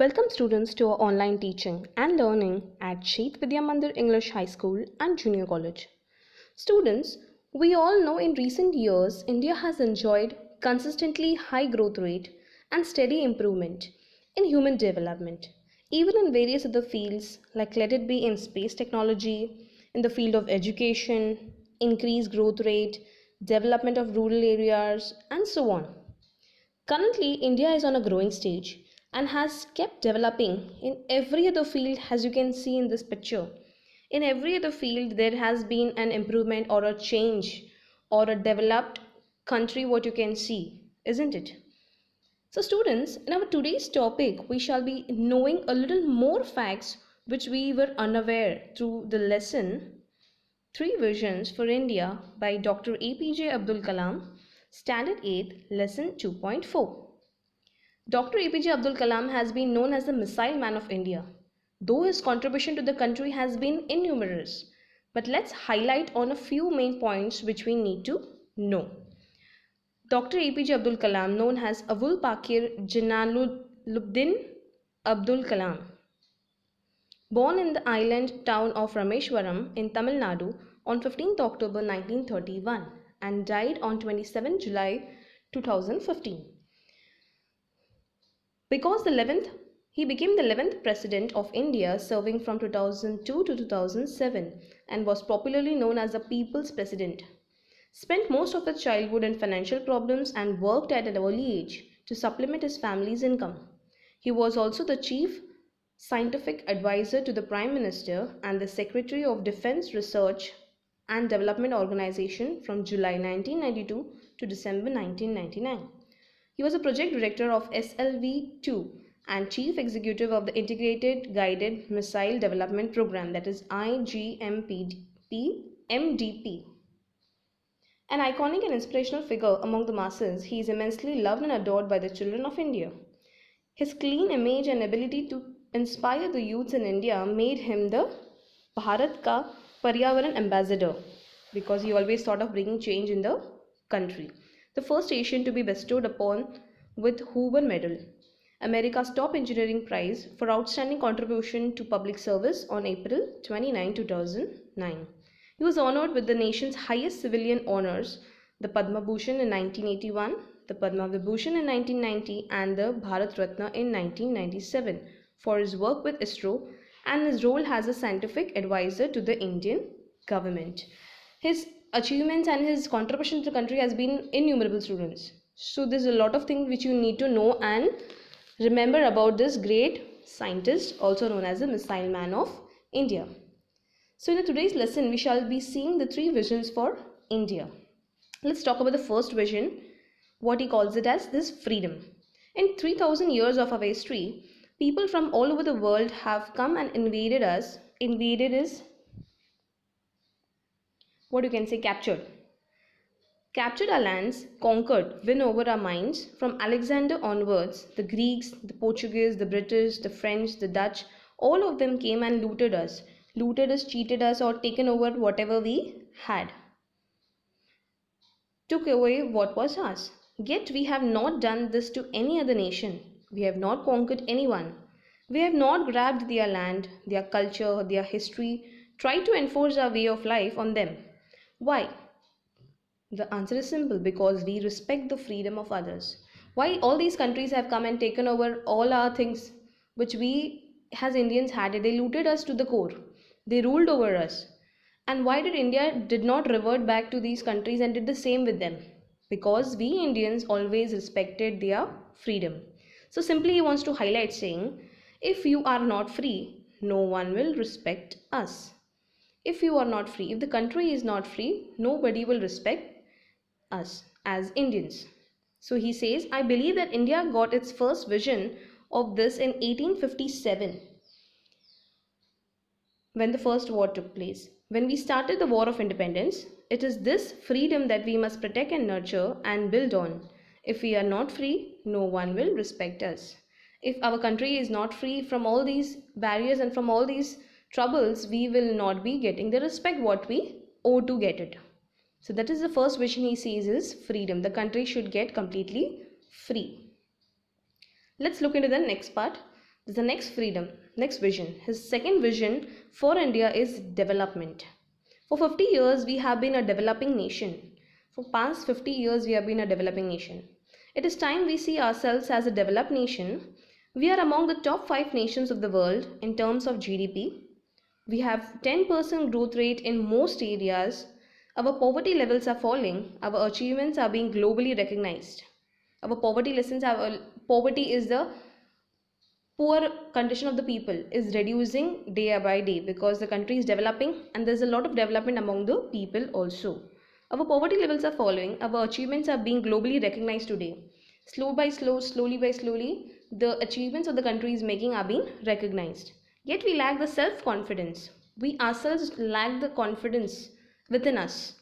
Welcome students to our online teaching and learning at Sheet Vidya Mandir English High School and Junior College. Students, we all know in recent years India has enjoyed consistently high growth rate and steady improvement in human development, even in various other fields like let it be in space technology, in the field of education, increased growth rate, development of rural areas, and so on. Currently, India is on a growing stage and has kept developing in every other field, as you can see in this picture. In every other field, there has been an improvement or a change or a developed country, what you can see, isn't it? So, students, in our today's topic, we shall be knowing a little more facts which we were unaware through the lesson Three Visions for India by Dr. APJ Abdul Kalam, Standard 8, Lesson 2.4. Dr. APJ Abdul Kalam has been known as the Missile Man of India, though his contribution to the country has been innumerous. But let's highlight on a few main points which we need to know. Dr. APJ Abdul Kalam, known as Abul Pakir Jalaluddin Abdul Kalam, born in the island town of Rameshwaram in Tamil Nadu on 15th October 1931 and died on 27 July 2015. He became the 11th President of India, serving from 2002 to 2007 and was popularly known as the People's President. Spent most of his childhood in financial problems and worked at an early age to supplement his family's income. He was also the chief scientific advisor to the Prime Minister and the Secretary of Defense Research and Development Organization from July 1992 to December 1999. He was a project director of SLV-2 and chief executive of the Integrated Guided Missile Development Program, that is IGMP-MDP. An iconic and inspirational figure among the masses, he is immensely loved and adored by the children of India. His clean image and ability to inspire the youths in India made him the Bharat Ka Paryavaran Ambassador, because he always thought of bringing change in the country. The first Asian to be bestowed upon with Hoover Medal, America's top engineering prize for outstanding contribution to public service on April 29, 2009. He was honored with the nation's highest civilian honors, the Padma Bhushan in 1981, the Padma Vibhushan in 1990 and the Bharat Ratna in 1997 for his work with ISRO and his role as a scientific advisor to the Indian government. His achievements and his contribution to the country has been innumerable, students. So there's a lot of things which you need to know and remember about this great scientist, also known as the Missile Man of India. So in today's lesson, we shall be seeing the three visions for India. Let's talk about the first vision, what he calls it as this freedom. In 3000 years of our history, people from all over the world have come and invaded us. Invaded is what you can say captured. Captured our lands, conquered, win over our minds. From Alexander onwards, the Greeks, the Portuguese, the British, the French, the Dutch, all of them came and looted us, cheated us, or taken over whatever we had. Took away what was ours. Yet we have not done this to any other nation. We have not conquered anyone. We have not grabbed their land, their culture, their history, tried to enforce our way of life on them. Why? The answer is simple, because we respect the freedom of others. Why all these countries have come and taken over all our things which we as Indians had? They looted us to the core. They ruled over us. And why did India did not revert back to these countries and did the same with them? Because we Indians always respected their freedom. So simply he wants to highlight saying, if you are not free, no one will respect us. If you are not free, if the country is not free, nobody will respect us as Indians. So he says, I believe that India got its first vision of this in 1857, when the first war took place. When we started the War of Independence, it is this freedom that we must protect and nurture and build on. If we are not free, no one will respect us. If our country is not free from all these barriers and from all these troubles, we will not be getting the respect what we owe to get it. So that is the first vision he sees is freedom. The country should get completely free. Let's look into the next part. There's the next freedom, next vision. His second vision for India is development. For 50 years, we have been a developing nation. For past 50 years, we have been a developing nation. It is time we see ourselves as a developed nation. We are among the top 5 nations of the world in terms of GDP. We have 10% growth rate in most areas. Our poverty levels are falling. Our achievements are being globally recognized. Our poverty is the poor condition of the people is reducing day by day because the country is developing and there's a lot of development among the people also. Our poverty levels are falling, our achievements are being globally recognized today. Slowly by slowly, the achievements of the country is making are being recognized. Yet we lack the self-confidence. We ourselves lack the confidence within us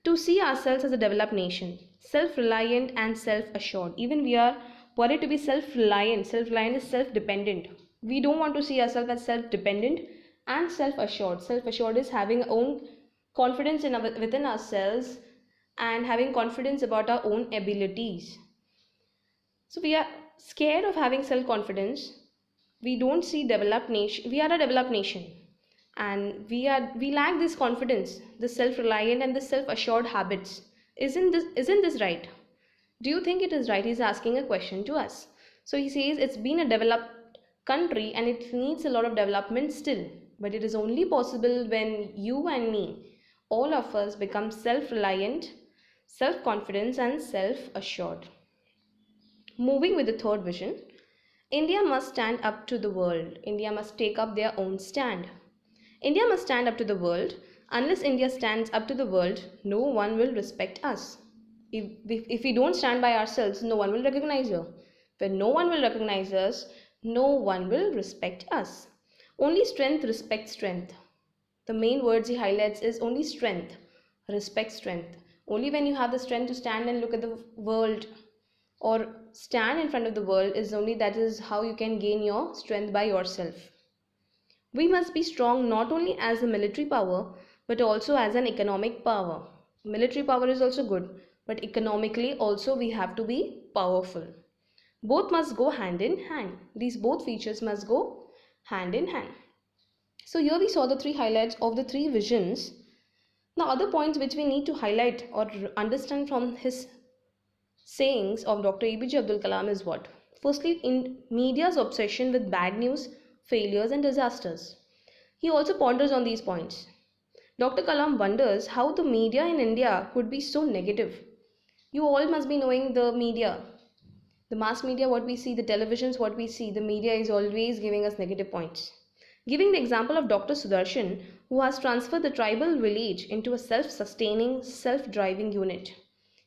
to see ourselves as a developed nation, self-reliant and self-assured. Even we are worried to be self-reliant. Self-reliant is self-dependent. We don't want to see ourselves as self-dependent and self-assured. Self-assured is having own confidence within ourselves and having confidence about our own abilities. So we are scared of having self-confidence. We don't see developed nation. We are a developed nation and we lack this confidence, the self-reliant and the self-assured habits. Isn't this right? Do you think it is right? He's asking a question to us. So he says it's been a developed country and it needs a lot of development still, but it is only possible when you and me, all of us, become self-reliant, self-confident and self-assured. Moving with the third vision, India must stand up to the world. India must take up their own stand. India must stand up to the world. Unless India stands up to the world, no one will respect us. If we don't stand by ourselves, no one will recognize us. When no one will recognize us, no one will respect us. Only strength respects strength. The main words he highlights is only strength, respect strength. Only when you have the strength to stand and look at the world or stand in front of the world is only that is how you can gain your strength by yourself. We must be strong not only as a military power but also as an economic power. Military power is also good, but economically also we have to be powerful. Both must go hand in hand. These both features must go hand in hand. So here we saw the three highlights of the three visions. Now other points which we need to highlight or understand from his sayings of Dr. APJ Abdul Kalam is what? Firstly, in media's obsession with bad news, failures and disasters. He also ponders on these points. Dr. Kalam wonders how the media in India could be so negative. You all must be knowing the media. The mass media, what we see, the televisions, what we see, the media is always giving us negative points. Giving the example of Dr. Sudarshan, who has transferred the tribal village into a self-sustaining, self-driving unit.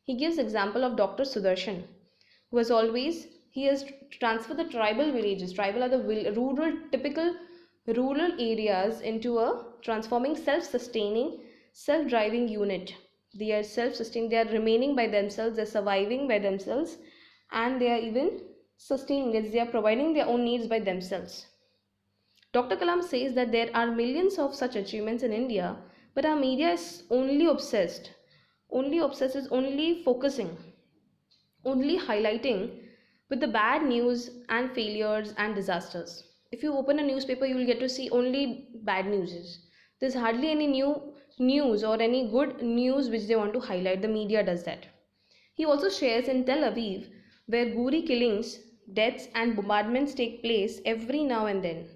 He gives example of Dr. Sudarshan, who he has transferred the tribal villages. Tribal are the typical rural areas into a transforming self-sustaining, self-driving unit. They are self-sustaining, they are remaining by themselves, they are surviving by themselves, and they are even sustaining it. They are providing their own needs by themselves. Dr. Kalam says that there are millions of such achievements in India, but our media is only focusing, only highlighting with the bad news and failures and disasters. If you open a newspaper, you will get to see only bad news. There's hardly any new news or any good news which they want to highlight. The media does that. He also shares in Tel Aviv, where Guri killings, deaths and bombardments take place every now and then.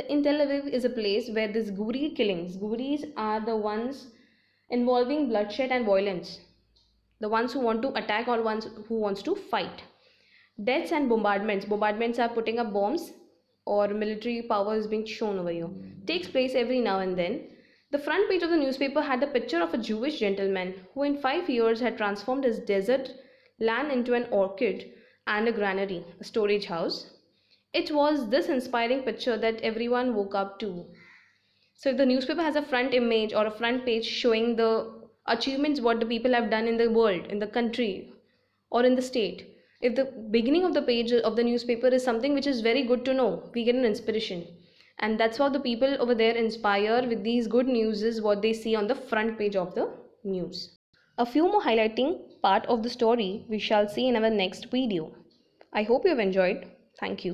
In Tel Aviv is a place where these Guri killings, Guris are the ones involving bloodshed and violence, the ones who want to attack or ones who wants to fight. Deaths and bombardments are putting up bombs or military power is being shown over here, takes place every now and then. The front page of the newspaper had a picture of a Jewish gentleman who in 5 years had transformed his desert land into an orchid and a granary, a storage house. It was this inspiring picture that everyone woke up to. So if the newspaper has a front image or a front page showing the achievements what the people have done in the world, in the country or in the state, if the beginning of the page of the newspaper is something which is very good to know, we get an inspiration. And that's how the people over there inspire with these good news is what they see on the front page of the news. A few more highlighting part of the story we shall see in our next video. I hope you have enjoyed. Thank you.